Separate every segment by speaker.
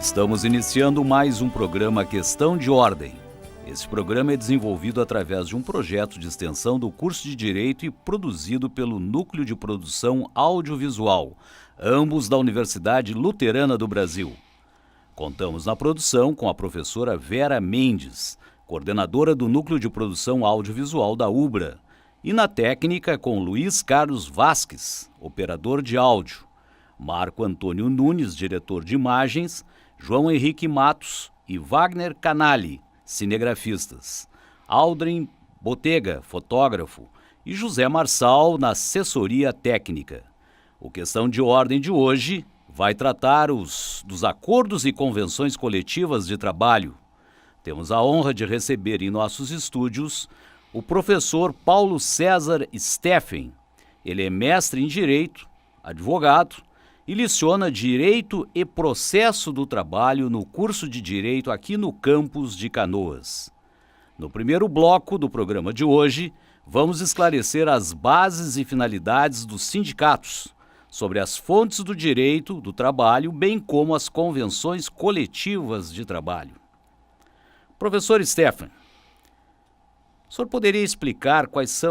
Speaker 1: Estamos iniciando mais um programa Questão de Ordem. Esse programa é desenvolvido através de um projeto de extensão do curso de Direito e produzido pelo Núcleo de Produção Audiovisual, ambos da Universidade Luterana do Brasil. Contamos na produção com a professora Vera Mendes, coordenadora do Núcleo de Produção Audiovisual da UBRA, e na técnica com Luiz Carlos Vasques, operador de áudio, Marco Antônio Nunes, diretor de imagens, João Henrique Matos e Wagner Canali, cinegrafistas, Aldrin Botega, fotógrafo, e José Marçal na assessoria técnica. O Questão de Ordem de hoje vai tratar dos acordos e convenções coletivas de trabalho. Temos a honra de receber em nossos estúdios o professor Paulo César Steffen. Ele é mestre em Direito, advogado e leciona Direito e Processo do Trabalho no curso de Direito aqui no campus de Canoas. No primeiro bloco do programa de hoje, vamos esclarecer as bases e finalidades dos sindicatos, sobre as fontes do direito do trabalho, bem como as convenções coletivas de trabalho. Professor Steffen, o senhor poderia explicar quais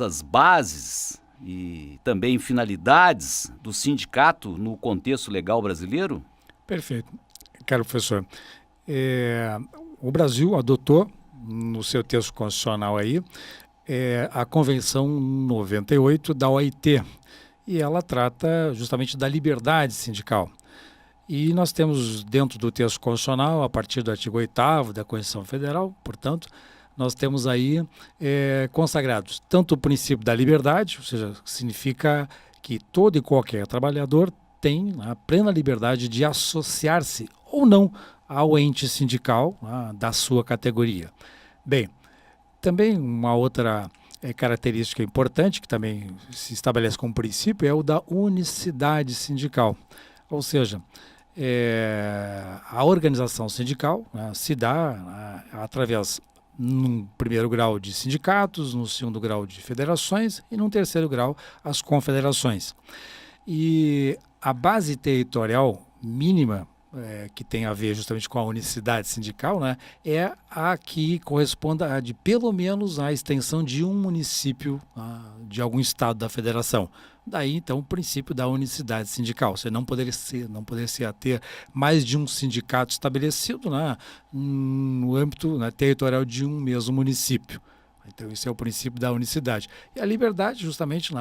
Speaker 1: as bases e também finalidades do sindicato no contexto legal brasileiro?
Speaker 2: Perfeito. Caro professor, o Brasil adotou no seu texto constitucional aí a Convenção 98 da OIT, e ela trata justamente da liberdade sindical. E nós temos dentro do texto constitucional, a partir do artigo 8º da Constituição Federal, portanto, nós temos aí consagrados tanto o princípio da liberdade, ou seja, significa que todo e qualquer trabalhador tem a plena liberdade de associar-se ou não ao ente sindical da sua categoria. Bem, também uma outra característica importante que também se estabelece como princípio é o da unicidade sindical, ou seja, a organização sindical se dá através, num primeiro grau, de sindicatos, no segundo grau de federações e num terceiro grau as confederações. E a base territorial mínima que tem a ver justamente com a unicidade sindical, é a que corresponde a de pelo menos a extensão de um município de algum estado da federação. Daí, então, o princípio da unicidade sindical. Você não poderia ter mais de um sindicato estabelecido no âmbito territorial de um mesmo município. Então, esse é o princípio da unicidade. E a liberdade, justamente,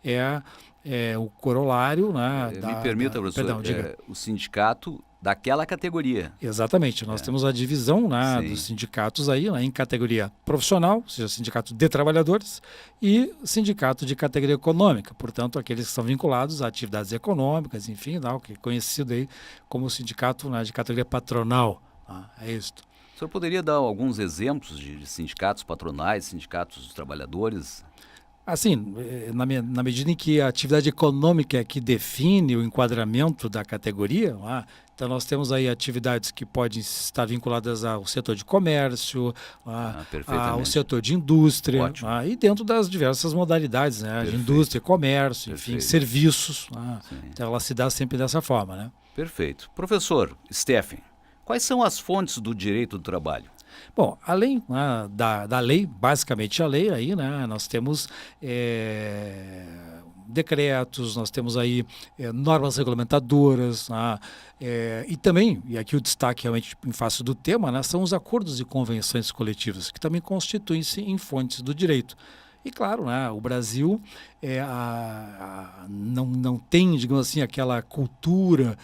Speaker 2: é o corolário.
Speaker 1: Me permita, professor,
Speaker 2: perdão, diga.
Speaker 1: O sindicato daquela categoria.
Speaker 2: Exatamente. Nós temos a divisão dos sindicatos aí, em categoria profissional, ou seja, sindicato de trabalhadores, e sindicato de categoria econômica, portanto, aqueles que são vinculados a atividades econômicas, enfim, o que é conhecido aí como sindicato de categoria patronal. É isso.
Speaker 1: O senhor poderia dar alguns exemplos de sindicatos patronais, sindicatos dos trabalhadores?
Speaker 2: Assim, na medida em que a atividade econômica é que define o enquadramento da categoria, então nós temos aí atividades que podem estar vinculadas ao setor de comércio, ao setor de indústria, e dentro das diversas modalidades, de indústria, comércio, enfim, serviços. Então ela se dá sempre dessa forma.
Speaker 1: Perfeito. Professor Steffen, quais são as fontes do direito do trabalho?
Speaker 2: Bom, além da lei, basicamente a lei, aí, nós temos decretos, nós temos aí normas regulamentadoras, e também, e aqui o destaque realmente em face do tema, são os acordos e convenções coletivas, que também constituem-se em fontes do direito. E claro, o Brasil não tem, digamos assim, aquela cultura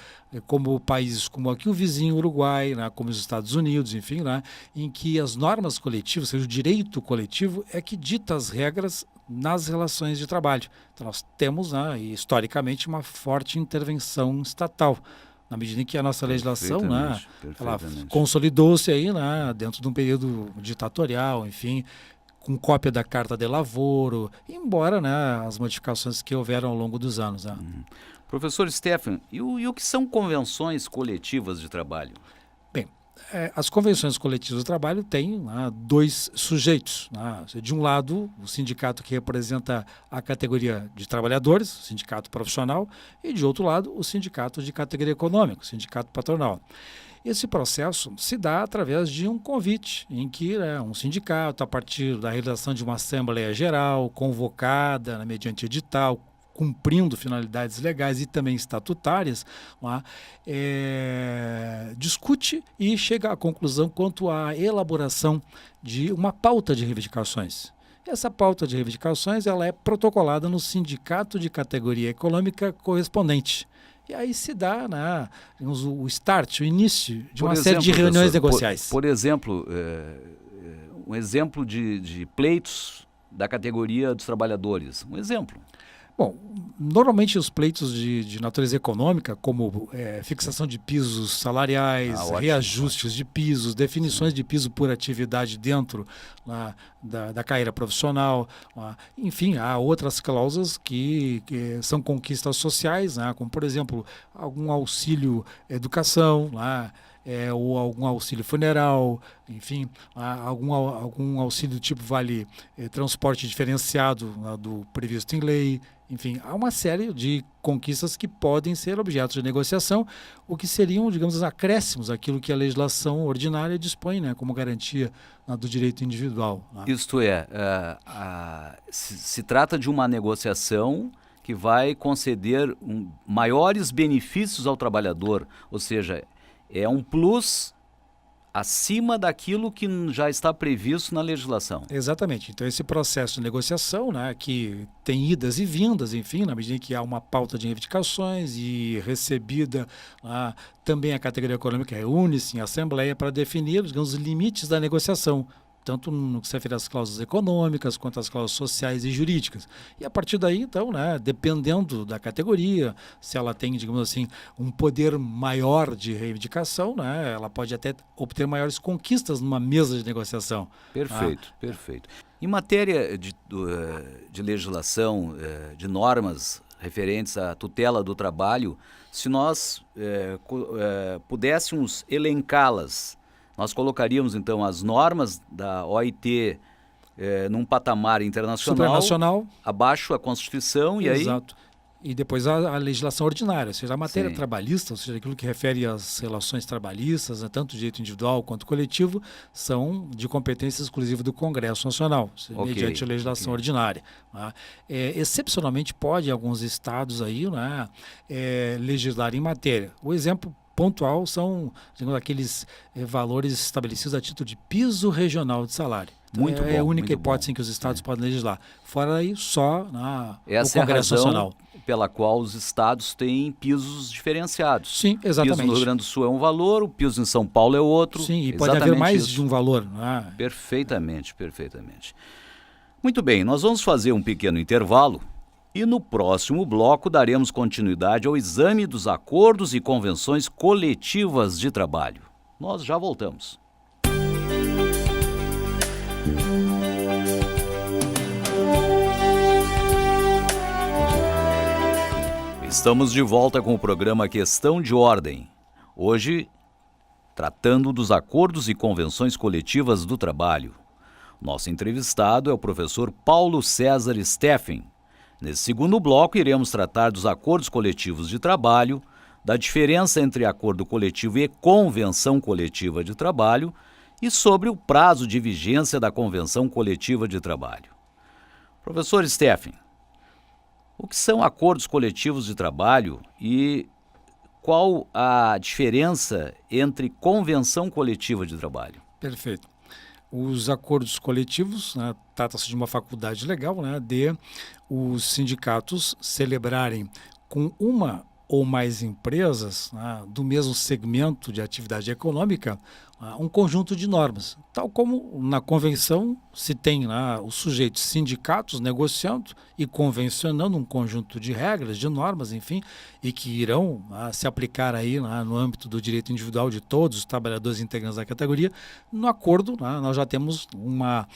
Speaker 2: como países como aqui o vizinho Uruguai, como os Estados Unidos, enfim, em que as normas coletivas, ou seja, o direito coletivo é que dita as regras nas relações de trabalho. Então nós temos, historicamente, uma forte intervenção estatal, na medida em que a nossa legislação ela consolidou-se aí dentro de um período ditatorial, enfim, com cópia da Carta de Lavoro, embora as modificações que houveram ao longo dos anos.
Speaker 1: Professor Steffen, e o que são convenções coletivas de trabalho?
Speaker 2: Bem, As convenções coletivas do trabalho têm dois sujeitos. De um lado, o sindicato que representa a categoria de trabalhadores, o sindicato profissional, e de outro lado, o sindicato de categoria econômica, o sindicato patronal. Esse processo se dá através de um convite, em que um sindicato, a partir da realização de uma Assembleia Geral, convocada mediante edital, cumprindo finalidades legais e também estatutárias, discute e chega à conclusão quanto à elaboração de uma pauta de reivindicações. Essa pauta de reivindicações ela é protocolada no sindicato de categoria econômica correspondente. E aí se dá o start, o início de uma série de reuniões negociais.
Speaker 1: Por exemplo, um exemplo de pleitos da categoria dos trabalhadores. Um exemplo.
Speaker 2: Bom, normalmente os pleitos de natureza econômica, como fixação de pisos salariais, reajustes de pisos, definições de piso por atividade dentro da carreira profissional, enfim, há outras cláusulas que são conquistas sociais, como, por exemplo, algum auxílio educação, ou algum auxílio funeral, enfim, algum auxílio do tipo vale transporte diferenciado do previsto em lei. Enfim, há uma série de conquistas que podem ser objeto de negociação, o que seriam, digamos, acréscimos àquilo que a legislação ordinária dispõe, como garantia do direito individual.
Speaker 1: Isto é, se trata de uma negociação que vai conceder maiores benefícios ao trabalhador, ou seja, é um plus acima daquilo que já está previsto na legislação.
Speaker 2: Exatamente. Então, esse processo de negociação, que tem idas e vindas, enfim, na medida em que há uma pauta de reivindicações e recebida, também a categoria econômica reúne-se em assembleia para definir, digamos, os limites da negociação, tanto no que se refere às cláusulas econômicas quanto às cláusulas sociais e jurídicas. E a partir daí, então, dependendo da categoria, se ela tem, digamos assim, um poder maior de reivindicação, ela pode até obter maiores conquistas numa mesa de negociação.
Speaker 1: Perfeito, perfeito. Em matéria de legislação, de normas referentes à tutela do trabalho, se nós pudéssemos elencá-las, nós colocaríamos, então, as normas da OIT num patamar internacional, abaixo a Constituição, e aí...
Speaker 2: Exato. E depois a legislação ordinária, ou seja, a matéria trabalhista, ou seja, aquilo que refere às relações trabalhistas, tanto direito individual quanto coletivo, são de competência exclusiva do Congresso Nacional, mediante a legislação ordinária. Excepcionalmente, pode alguns estados aí, legislar em matéria. O exemplo pontual são, digamos, aqueles valores estabelecidos a título de piso regional de salário. Então, é a única hipótese em que os estados podem legislar. Fora aí, só
Speaker 1: essa
Speaker 2: o Congresso Nacional.
Speaker 1: Pela qual os estados têm pisos diferenciados.
Speaker 2: Sim, exatamente.
Speaker 1: O piso no Rio Grande do Sul é um valor, o piso em São Paulo é outro.
Speaker 2: Sim, e pode haver mais de um valor.
Speaker 1: Perfeitamente, perfeitamente. Muito bem, nós vamos fazer um pequeno intervalo e no próximo bloco daremos continuidade ao exame dos acordos e convenções coletivas de trabalho. Nós já voltamos. Estamos de volta com o programa Questão de Ordem. Hoje, tratando dos acordos e convenções coletivas do trabalho. Nosso entrevistado é o professor Paulo César Steffen. Nesse segundo bloco, iremos tratar dos acordos coletivos de trabalho, da diferença entre acordo coletivo e convenção coletiva de trabalho e sobre o prazo de vigência da convenção coletiva de trabalho. Professor Steffen, o que são acordos coletivos de trabalho e qual a diferença entre convenção coletiva de trabalho?
Speaker 2: Perfeito. Os acordos coletivos, trata-se de uma faculdade legal, de os sindicatos celebrarem com uma ou mais empresas do mesmo segmento de atividade econômica um conjunto de normas, tal como na convenção se tem os sujeitos sindicatos negociando e convencionando um conjunto de regras, de normas, enfim, e que irão se aplicar aí no âmbito do direito individual de todos os trabalhadores integrantes da categoria. No acordo, nós já temos uma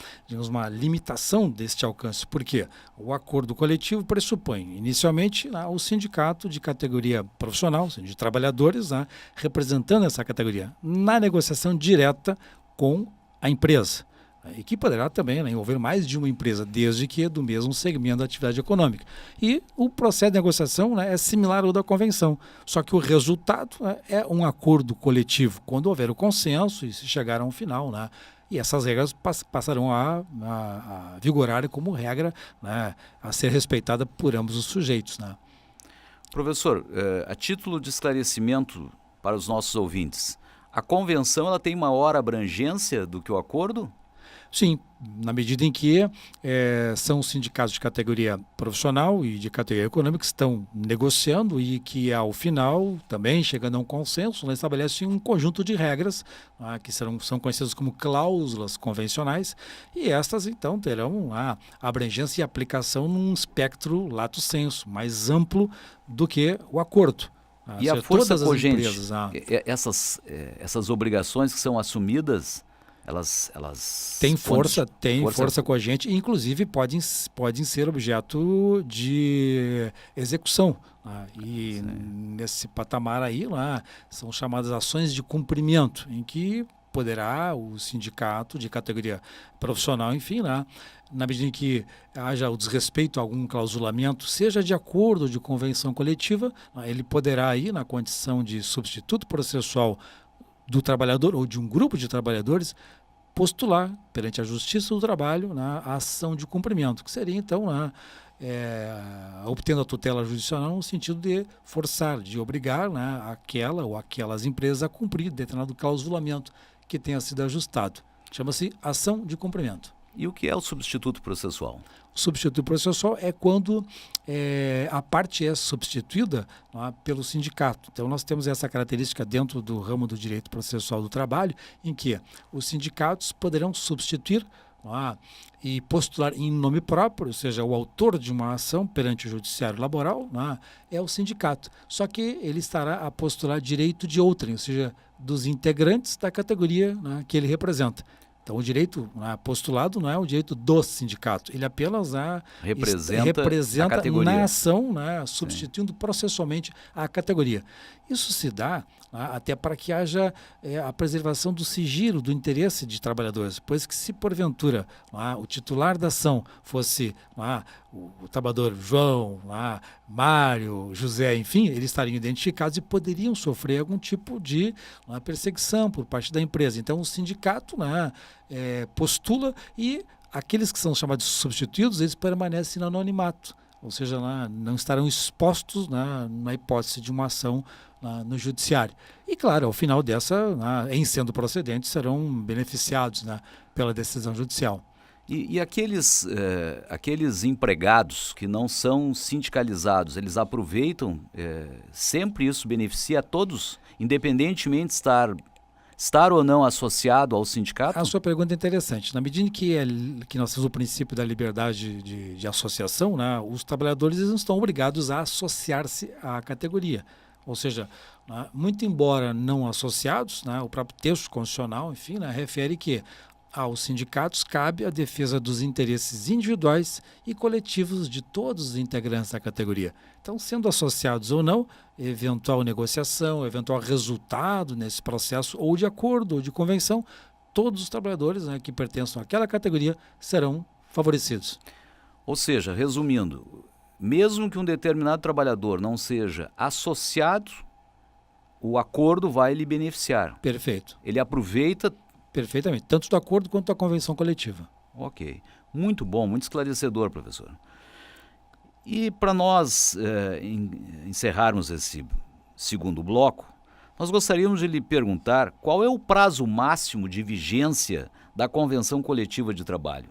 Speaker 2: limitação deste alcance. Por quê? O acordo coletivo pressupõe, inicialmente, o sindicato de categoria profissional, de trabalhadores, representando essa categoria, na negociação direta com a empresa, e que poderá também envolver mais de uma empresa, desde que do mesmo segmento da atividade econômica. E o processo de negociação é similar ao da convenção, só que o resultado é um acordo coletivo, quando houver o consenso e se chegar a um final, e essas regras passarão a vigorar como regra, a ser respeitada por ambos os sujeitos.
Speaker 1: Professor, a título de esclarecimento para os nossos ouvintes, a convenção ela tem maior abrangência do que o acordo?
Speaker 2: Sim, na medida em que são os sindicatos de categoria profissional e de categoria econômica que estão negociando e que, ao final, também chegando a um consenso, estabelecem um conjunto de regras que são conhecidas como cláusulas convencionais, e estas, então, terão a abrangência e aplicação num espectro lato sensu, mais amplo do que o acordo.
Speaker 1: E a força cogente, essas obrigações que são assumidas, elas
Speaker 2: têm força cogente, e inclusive podem ser objeto de execução. E nesse patamar aí, são chamadas ações de cumprimento, em que poderá o sindicato de categoria profissional, enfim, na medida em que haja o desrespeito a algum clausulamento, seja de acordo ou de convenção coletiva, ele poderá aí, na condição de substituto processual do trabalhador ou de um grupo de trabalhadores, postular perante a Justiça do Trabalho a ação de cumprimento, que seria, então, obtendo a tutela judicial no sentido de forçar, de obrigar aquela ou aquelas empresas a cumprir determinado clausulamento que tenha sido ajustado. Chama-se ação de cumprimento.
Speaker 1: E o que é o substituto processual?
Speaker 2: O substituto processual é quando a parte é substituída pelo sindicato. Então, nós temos essa característica dentro do ramo do direito processual do trabalho, em que os sindicatos poderão substituir e postular em nome próprio, ou seja, o autor de uma ação perante o judiciário laboral é o sindicato. Só que ele estará a postular direito de outrem, ou seja, dos integrantes da categoria que ele representa. Então, o direito postulado não é o direito do sindicato, ele apenas representa a categoria na ação, substituindo processualmente a categoria. Isso se dá até para que haja a preservação do sigilo, do interesse de trabalhadores, pois que se porventura o titular da ação fosse o trabalhador João, Mário, José, enfim, eles estariam identificados e poderiam sofrer algum tipo de perseguição por parte da empresa. Então, o sindicato postula, e aqueles que são chamados de substituídos, eles permanecem no anonimato, ou seja, não estarão expostos na hipótese de uma ação no judiciário. E, claro, ao final dessa, em sendo procedentes, serão beneficiados pela decisão judicial.
Speaker 1: E aqueles empregados que não são sindicalizados, eles aproveitam, sempre isso beneficia a todos, independentemente de estar ou não associado ao sindicato?
Speaker 2: A sua pergunta é interessante. Na medida que nós temos o princípio da liberdade de associação, os trabalhadores não estão obrigados a associar-se à categoria. Ou seja, muito embora não associados, o próprio texto constitucional, enfim, refere que aos sindicatos cabe a defesa dos interesses individuais e coletivos de todos os integrantes da categoria. Então, sendo associados ou não, eventual negociação, eventual resultado nesse processo, ou de acordo, ou de convenção, todos os trabalhadores que pertencem àquela categoria serão favorecidos.
Speaker 1: Ou seja, resumindo, mesmo que um determinado trabalhador não seja associado, o acordo vai lhe beneficiar.
Speaker 2: Perfeito.
Speaker 1: Ele aproveita...
Speaker 2: Perfeitamente, tanto do acordo quanto da convenção coletiva.
Speaker 1: Ok, muito bom, muito esclarecedor, professor. E para nós encerrarmos esse segundo bloco, nós gostaríamos de lhe perguntar qual é o prazo máximo de vigência da convenção coletiva de trabalho.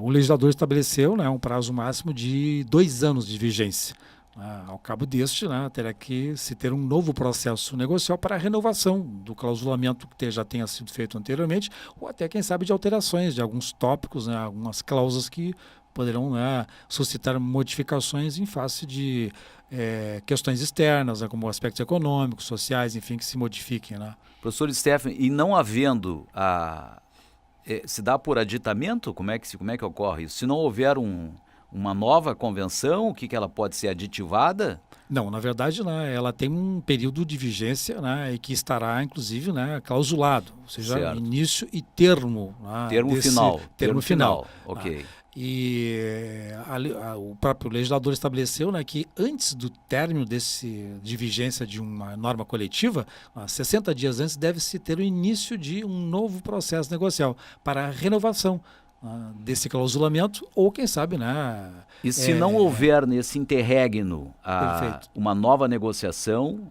Speaker 2: O legislador estabeleceu um prazo máximo de 2 anos de vigência. Ao cabo deste, terá que se ter um novo processo negocial para a renovação do clausulamento que já tenha sido feito anteriormente, ou até, quem sabe, de alterações de alguns tópicos, algumas cláusulas que poderão suscitar modificações em face de questões externas, como aspectos econômicos, sociais, enfim, que se modifiquem.
Speaker 1: Professor Stephen, e não havendo se dá por aditamento? Como é que ocorre isso? Se não houver uma nova convenção, o que ela pode ser aditivada?
Speaker 2: Não, na verdade, ela tem um período de vigência e que estará, inclusive, clausulado, ou seja,
Speaker 1: certo.
Speaker 2: Início e termo.
Speaker 1: Termo final.
Speaker 2: Ok. E o próprio legislador estabeleceu que antes do término de vigência de uma norma coletiva, 60 dias antes, deve-se ter o início de um novo processo negocial para a renovação desse clausulamento, ou quem sabe,
Speaker 1: E se não houver nesse interregno uma nova negociação,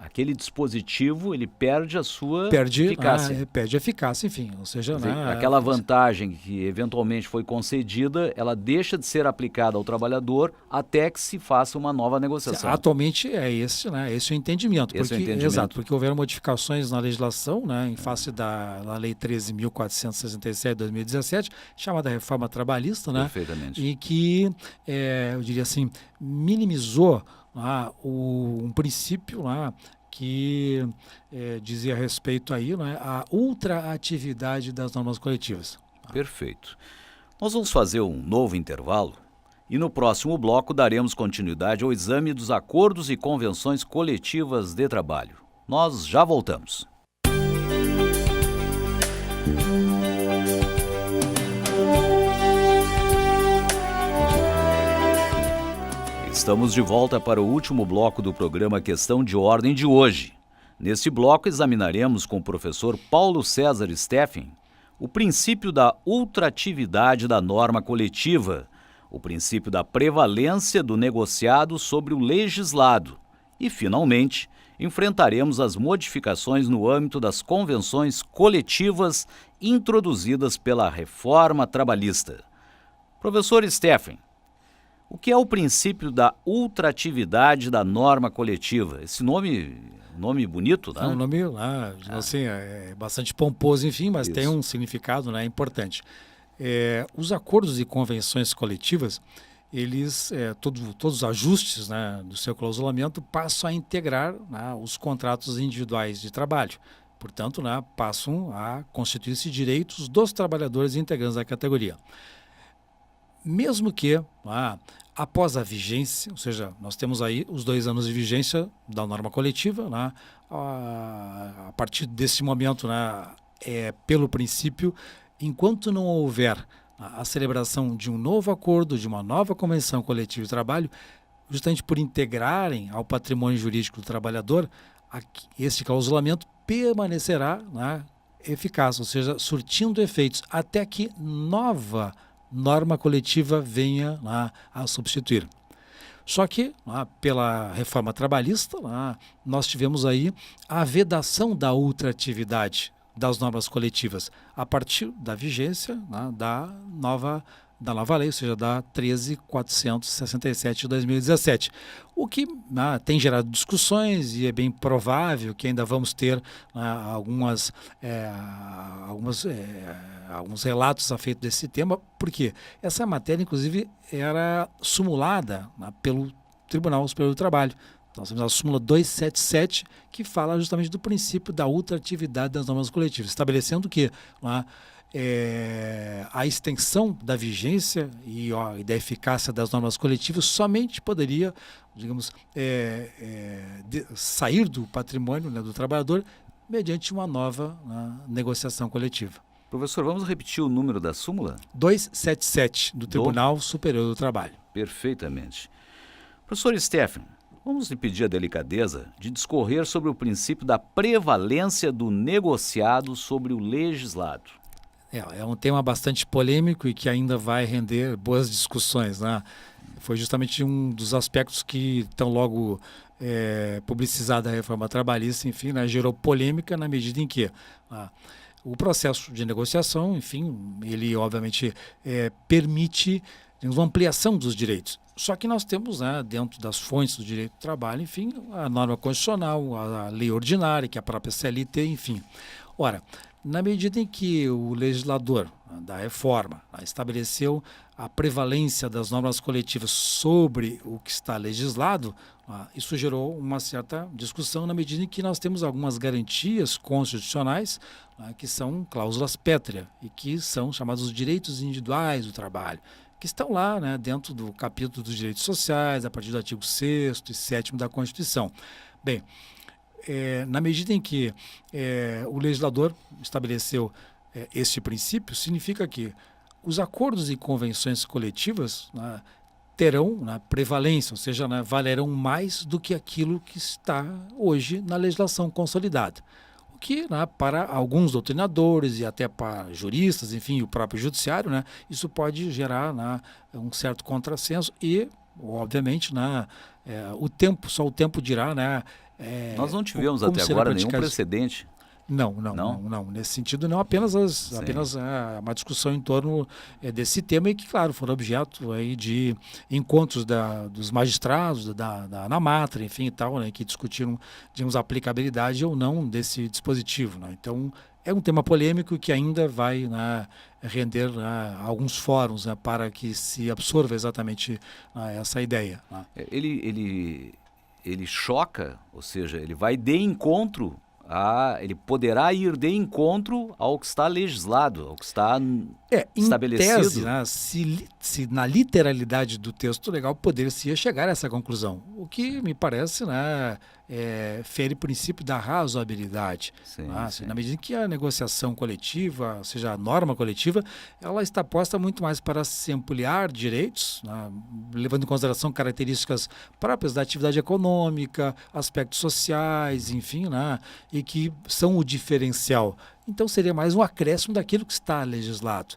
Speaker 1: aquele dispositivo ele perde a sua eficácia.
Speaker 2: Perde a eficácia, enfim. Ou seja,
Speaker 1: aquela vantagem que eventualmente foi concedida, ela deixa de ser aplicada ao trabalhador até que se faça uma nova negociação.
Speaker 2: Atualmente esse é o entendimento. Exato, porque houveram modificações na legislação, em face da Lei 13.467 de 2017, chamada Reforma Trabalhista,
Speaker 1: Perfeitamente.
Speaker 2: E que, eu diria assim, minimizou um princípio que dizia respeito aí, à ultraatividade das normas coletivas.
Speaker 1: Perfeito. Nós vamos fazer um novo intervalo e no próximo bloco daremos continuidade ao exame dos acordos e convenções coletivas de trabalho. Nós já voltamos. Estamos de volta para o último bloco do programa Questão de Ordem de hoje. Neste bloco examinaremos com o professor Paulo César Stephen o princípio da ultratividade da norma coletiva, o princípio da prevalência do negociado sobre o legislado e, finalmente, enfrentaremos as modificações no âmbito das convenções coletivas introduzidas pela Reforma Trabalhista. Professor Stephen, o que é o princípio da ultratividade da norma coletiva? Esse nome bonito, né?
Speaker 2: É um nome assim, bastante pomposo, enfim, mas tem um significado importante. Os acordos e convenções coletivas, eles, todos os ajustes do seu clausulamento passam a integrar os contratos individuais de trabalho. Portanto, passam a constituir-se direitos dos trabalhadores integrantes da categoria. Mesmo que, após a vigência, ou seja, nós temos aí os 2 anos de vigência da norma coletiva, a partir desse momento, pelo princípio, enquanto não houver a celebração de um novo acordo, de uma nova convenção coletiva de trabalho, justamente por integrarem ao patrimônio jurídico do trabalhador, esse clausulamento permanecerá eficaz, ou seja, surtindo efeitos até que nova norma coletiva venha a substituir. Só que, pela reforma trabalhista, nós tivemos aí a vedação da ultratividade das normas coletivas a partir da vigência da nova lei, ou seja, da 13.467 de 2017. O que tem gerado discussões e é bem provável que ainda vamos ter alguns relatos a respeito desse tema, porque essa matéria, inclusive, era sumulada pelo Tribunal Superior do Trabalho. Nós temos a súmula 277, que fala justamente do princípio da ultratividade das normas coletivas, estabelecendo que a extensão da vigência e da eficácia das normas coletivas somente poderia, digamos, sair do patrimônio do trabalhador mediante uma nova negociação coletiva.
Speaker 1: Professor, vamos repetir o número da súmula?
Speaker 2: 277, do Tribunal Superior do Trabalho.
Speaker 1: Perfeitamente. Professor Stephen, vamos lhe pedir a delicadeza de discorrer sobre o princípio da prevalência do negociado sobre o legislado.
Speaker 2: É um tema bastante polêmico e que ainda vai render boas discussões, Foi justamente um dos aspectos que tão logo publicizada a reforma trabalhista, enfim, gerou polêmica na medida em que o processo de negociação, enfim, ele obviamente permite digamos, uma ampliação dos direitos. Só que nós temos, né, dentro das fontes do direito do trabalho, enfim, a norma constitucional, a lei ordinária, que é a própria CLT, enfim. Ora, na medida em que o legislador da reforma estabeleceu a prevalência das normas coletivas sobre o que está legislado, isso gerou uma certa discussão na medida em que nós temos algumas garantias constitucionais que são cláusulas pétreas e que são chamados direitos individuais do trabalho, que estão lá, né, dentro do capítulo dos direitos sociais, a partir do artigo 6º e 7º da Constituição. Bem, na medida em que o legislador estabeleceu este princípio, significa que os acordos e convenções coletivas, né, terão prevalência, ou seja, valerão mais do que aquilo que está hoje na legislação consolidada. O que, para alguns doutrinadores e até para juristas, enfim, o próprio judiciário, isso pode gerar um certo contrassenso e, obviamente, só o tempo dirá,
Speaker 1: nós não tivemos até agora nenhum precedente.
Speaker 2: Não. Nesse sentido, não. Apenas uma discussão em torno desse tema e que, claro, foram objeto aí de encontros dos magistrados, da ANAMATRA, enfim, e tal, que discutiram, digamos, a aplicabilidade ou não desse dispositivo. Então, é um tema polêmico que ainda vai render alguns fóruns para que se absorva exatamente essa ideia.
Speaker 1: Ele choca, ou seja, ele vai de encontro ele poderá ir de encontro ao que está legislado, ao que está estabelecido.
Speaker 2: Em tese, se na literalidade do texto legal poderia chegar a essa conclusão, o que me parece fere o princípio da razoabilidade.
Speaker 1: Sim.
Speaker 2: Na medida em que a negociação coletiva, ou seja, a norma coletiva, ela está posta muito mais para se ampliar direitos, levando em consideração características próprias da atividade econômica, aspectos sociais, enfim, e que são o diferencial. Então seria mais um acréscimo daquilo que está legislado.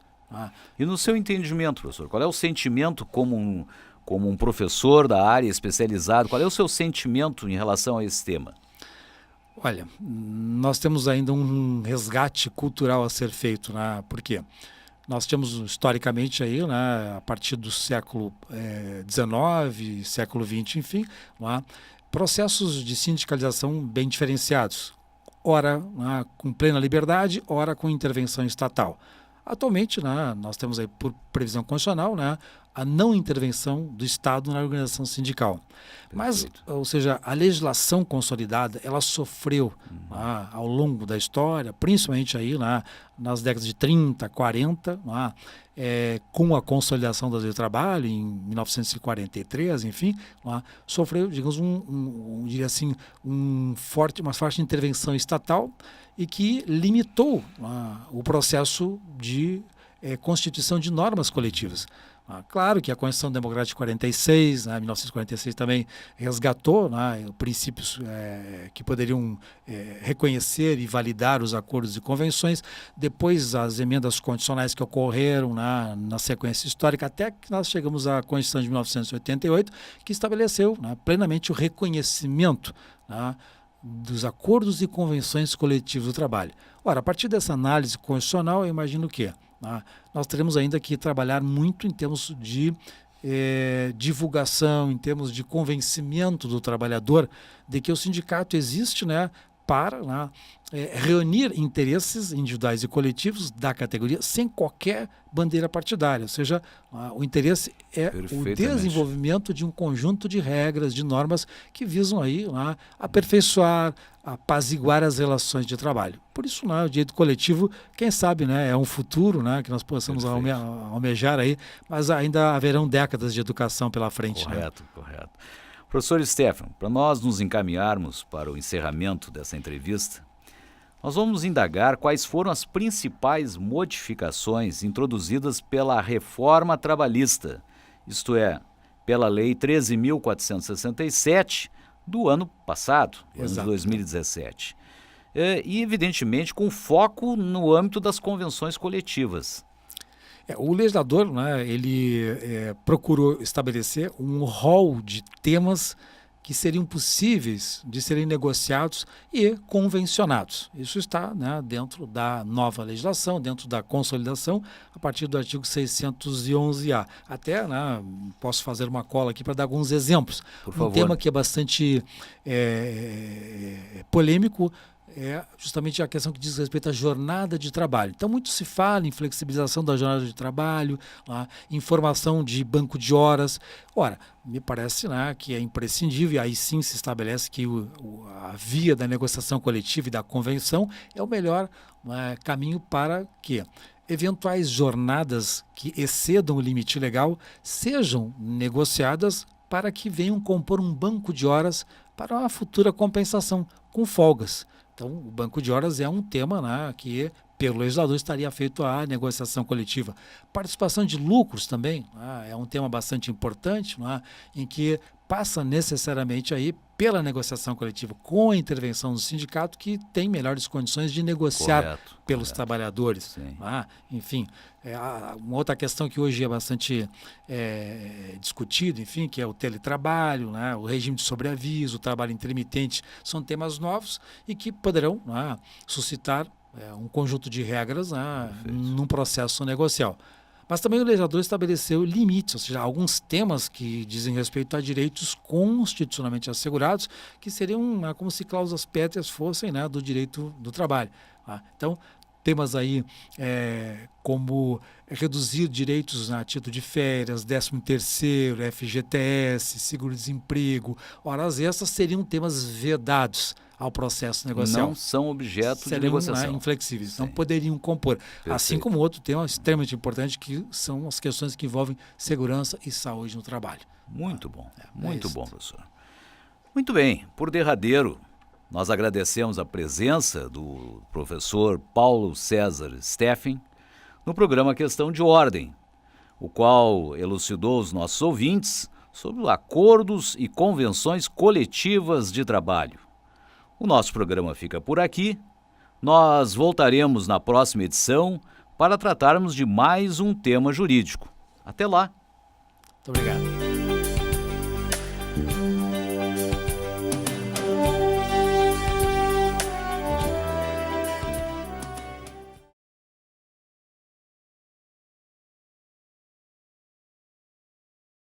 Speaker 1: E no seu entendimento, professor, qual é o sentimento como um professor da área especializado, qual é o seu sentimento em relação a esse tema?
Speaker 2: Olha, nós temos ainda um resgate cultural a ser feito, por quê? Nós temos historicamente aí, a partir do século XIX, século XX, enfim, processos de sindicalização bem diferenciados, ora com plena liberdade, ora com intervenção estatal. Atualmente, nós temos aí, por previsão constitucional, a não intervenção do Estado na organização sindical. Perfeito. Mas, ou seja, a legislação consolidada, ela sofreu ao longo da história, principalmente aí nas décadas de 30, 40, com a consolidação da lei do trabalho em 1943, enfim, sofreu, digamos, diria assim, uma forte intervenção estatal e que limitou o processo de constituição de normas coletivas. Claro que a Constituição Democrática de 46, 1946 também resgatou princípios que poderiam reconhecer e validar os acordos e convenções. Depois, as emendas constitucionais que ocorreram na sequência histórica, até que nós chegamos à Constituição de 1988, que estabeleceu plenamente o reconhecimento dos acordos e convenções coletivos do trabalho. Ora, a partir dessa análise constitucional, eu imagino que nós teremos ainda que trabalhar muito em termos de divulgação, em termos de convencimento do trabalhador de que o sindicato existe para reunir interesses individuais e coletivos da categoria sem qualquer bandeira partidária. Ou seja, o interesse é o desenvolvimento de um conjunto de regras, de normas que visam aí aperfeiçoar, apaziguar as relações de trabalho. Por isso, o direito coletivo, quem sabe, é um futuro que nós possamos almejar aí, mas ainda haverão décadas de educação pela frente.
Speaker 1: Correto. Professor Stefano, para nós nos encaminharmos para o encerramento dessa entrevista, nós vamos indagar quais foram as principais modificações introduzidas pela reforma trabalhista, isto é, pela Lei 13.467 do ano passado, ano de 2017. E, evidentemente, com foco no âmbito das convenções coletivas.
Speaker 2: O legislador, ele procurou estabelecer um rol de temas que seriam possíveis de serem negociados e convencionados. Isso está, né, dentro da nova legislação, dentro da consolidação, a partir do artigo 611-A. Até, né, posso fazer uma cola aqui para dar alguns exemplos.
Speaker 1: Por favor.
Speaker 2: Um tema que é bastante polêmico é justamente a questão que diz respeito à jornada de trabalho. Então, muito se fala em flexibilização da jornada de trabalho, informação de banco de horas. Ora, me parece, né, que é imprescindível, e aí sim se estabelece que a via da negociação coletiva e da convenção é o melhor caminho para que eventuais jornadas que excedam o limite legal sejam negociadas para que venham compor um banco de horas para uma futura compensação com folgas. Então, o banco de horas é um tema, né, que, pelo legislador, estaria feito a negociação coletiva. Participação de lucros também, né, é um tema bastante importante, né, em que passa necessariamente aí pela negociação coletiva, com a intervenção do sindicato, que tem melhores condições de negociar pelos trabalhadores. Enfim, uma outra questão que hoje é bastante discutida, enfim, que é o teletrabalho, né, o regime de sobreaviso, o trabalho intermitente, são temas novos e que poderão, né, suscitar um conjunto de regras, né, num processo negocial. Mas também o legislador estabeleceu limites, ou seja, alguns temas que dizem respeito a direitos constitucionalmente assegurados, que seriam como se cláusulas pétreas fossem, né, do direito do trabalho. Então, temas aí como reduzir direitos a título de férias, 13º, FGTS, seguro-desemprego, horas extras seriam temas vedados ao processo negocial.
Speaker 1: Não são objeto de negociação.
Speaker 2: Seriam inflexíveis, não poderiam compor. Perfeito. Assim como outro tema extremamente importante, que são as questões que envolvem segurança e saúde no trabalho.
Speaker 1: Muito bom, muito bom, professor. Muito bem, por derradeiro, nós agradecemos a presença do professor Paulo César Steffen no programa Questão de Ordem, o qual elucidou os nossos ouvintes sobre acordos e convenções coletivas de trabalho. O nosso programa fica por aqui. Nós voltaremos na próxima edição para tratarmos de mais um tema jurídico. Até lá!
Speaker 2: Muito obrigado.